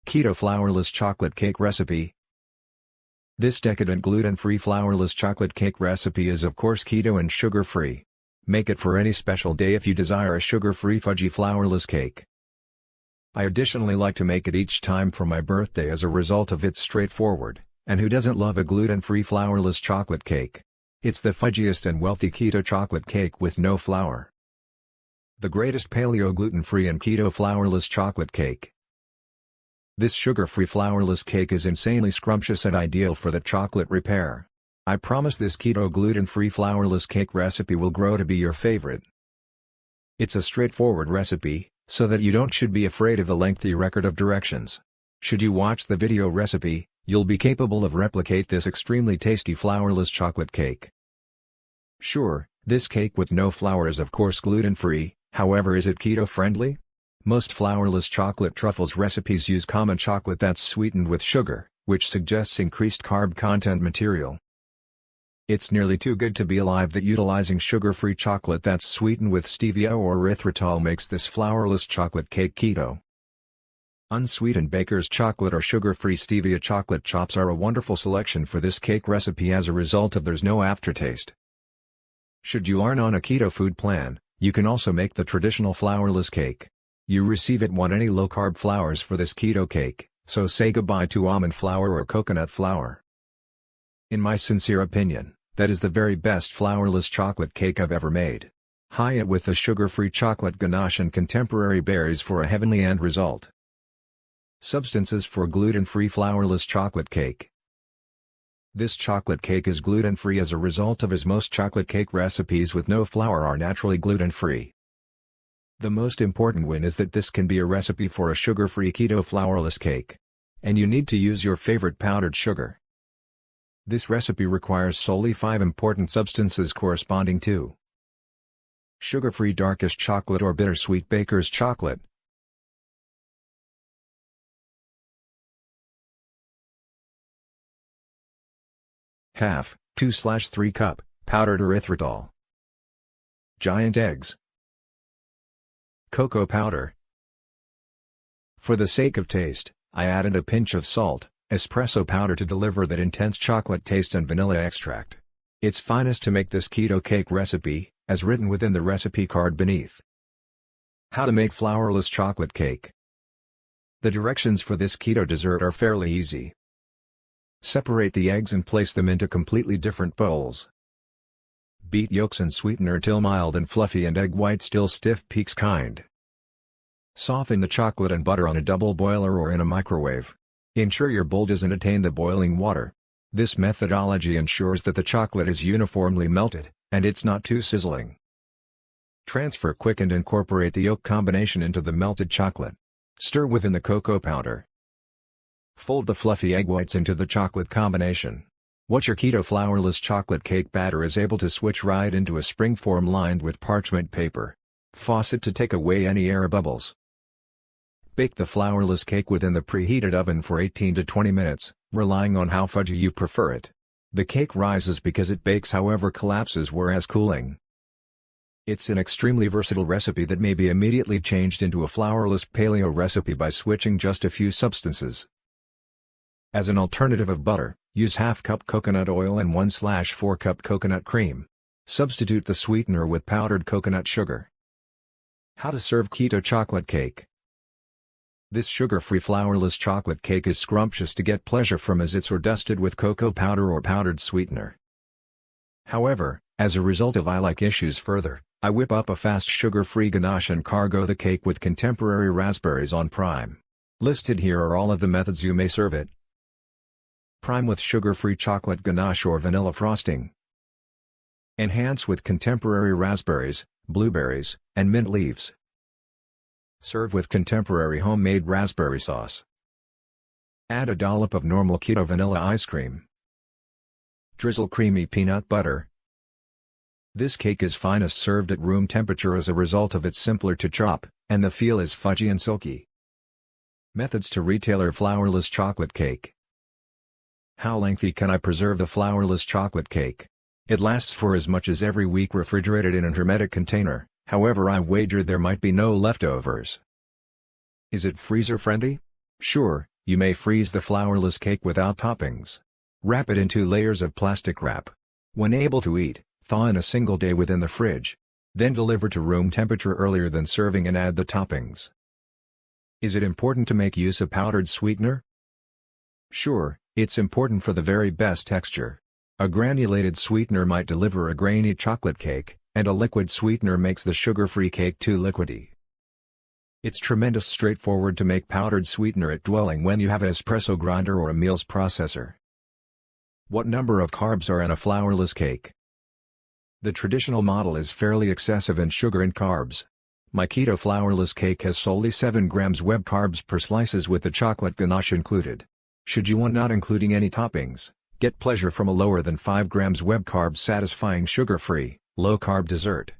Keto Flourless Chocolate Cake Recipe. This decadent gluten-free flourless chocolate cake recipe is of course keto and sugar-free. Make it for any special day if you desire a sugar-free fudgy flourless cake. I additionally like to make it each time for my birthday as a result of its straightforward, and who doesn't love a gluten-free flourless chocolate cake? It's the fudgiest and wealthy keto chocolate cake with no flour. The greatest paleo gluten-free and keto flourless chocolate cake. This sugar-free flourless cake is insanely scrumptious and ideal for the chocolate repair. I promise this keto gluten-free flourless cake recipe will grow to be your favorite. It's a straightforward recipe, so that you should be afraid of the lengthy record of directions. Should you watch the video recipe, you'll be capable of replicate this extremely tasty flourless chocolate cake. Sure, this cake with no flour is of course gluten-free, however is it keto-friendly? Most flourless chocolate truffles recipes use common chocolate that's sweetened with sugar, which suggests increased carb content material. It's nearly too good to be alive that utilizing sugar-free chocolate that's sweetened with stevia or erythritol makes this flourless chocolate cake keto. Unsweetened baker's chocolate or sugar-free stevia chocolate chops are a wonderful selection for this cake recipe as a result of there's no aftertaste. Should you aren't on a keto food plan, you can also make the traditional flourless cake. You receive it want any low-carb flours for this keto cake, so say goodbye to almond flour or coconut flour. In my sincere opinion, that is the very best flourless chocolate cake I've ever made. High it with the sugar-free chocolate ganache and contemporary berries for a heavenly end result. Substances for gluten-free flourless chocolate cake. This chocolate cake is gluten-free as a result of as most chocolate cake recipes with no flour are naturally gluten-free. The most important win is that this can be a recipe for a sugar-free keto flourless cake. And you need to use your favorite powdered sugar. This recipe requires solely 5 important substances corresponding to sugar-free darkest chocolate or bittersweet baker's chocolate, half, 2/3 cup, powdered erythritol, giant eggs, cocoa powder. For the sake of taste, I added a pinch of salt, espresso powder to deliver that intense chocolate taste and vanilla extract. It's finest to make this keto cake recipe, as written within the recipe card beneath. How to make flourless chocolate cake. The directions for this keto dessert are fairly easy. Separate the eggs and place them into completely different bowls. Beat yolks and sweetener till mild and fluffy and egg white still stiff peaks kind. Soften the chocolate and butter on a double boiler or in a microwave. Ensure your bowl doesn't attain the boiling water. This methodology ensures that the chocolate is uniformly melted, and it's not too sizzling. Transfer quick and incorporate the yolk combination into the melted chocolate. Stir within the cocoa powder. Fold the fluffy egg whites into the chocolate combination. Watch your keto flourless chocolate cake batter is able to switch right into a spring form lined with parchment paper. Faucet to take away any air bubbles. Bake the flourless cake within the preheated oven for 18 to 20 minutes, relying on how fudgy you prefer it. The cake rises because it bakes however collapses whereas cooling. It's an extremely versatile recipe that may be immediately changed into a flourless paleo recipe by switching just a few substances. As an alternative of butter, use half cup coconut oil and 1/4 cup coconut cream. Substitute the sweetener with powdered coconut sugar. How to serve keto chocolate cake. This sugar-free flourless chocolate cake is scrumptious to get pleasure from as it's dusted with cocoa powder or powdered sweetener. However, as a result of I-like issues further, I whip up a fast sugar-free ganache and cargo the cake with contemporary raspberries on prime. Listed here are all of the methods you may serve it. Prime with sugar-free chocolate ganache or vanilla frosting. Enhance with contemporary raspberries, blueberries, and mint leaves. Serve with contemporary homemade raspberry sauce. Add a dollop of normal keto vanilla ice cream. Drizzle creamy peanut butter. This cake is finest served at room temperature as a result of its simpler to chop, and the feel is fudgy and silky. Methods to retailer flourless chocolate cake. How lengthy can I preserve the flourless chocolate cake? It lasts for as much as every week refrigerated in a hermetic container, however I wager there might be no leftovers. Is it freezer friendly? Sure, You may freeze the flourless cake without toppings. Wrap it in 2 layers of plastic wrap. When able to eat, thaw in a single day within the fridge. Then deliver to room temperature earlier than serving and add the toppings. Is it important to make use of powdered sweetener? Sure, it's important for the very best texture. A granulated sweetener might deliver a grainy chocolate cake, and a liquid sweetener makes the sugar-free cake too liquidy. It's tremendous straightforward to make powdered sweetener at dwelling when you have an espresso grinder or a meals processor. What number of carbs are in a flourless cake? The traditional model is fairly excessive in sugar and carbs. My keto flourless cake has solely 7 grams web carbs per slices with the chocolate ganache included. Should you want not including any toppings, get pleasure from a lower than 5 grams web carbs satisfying sugar-free, low-carb dessert.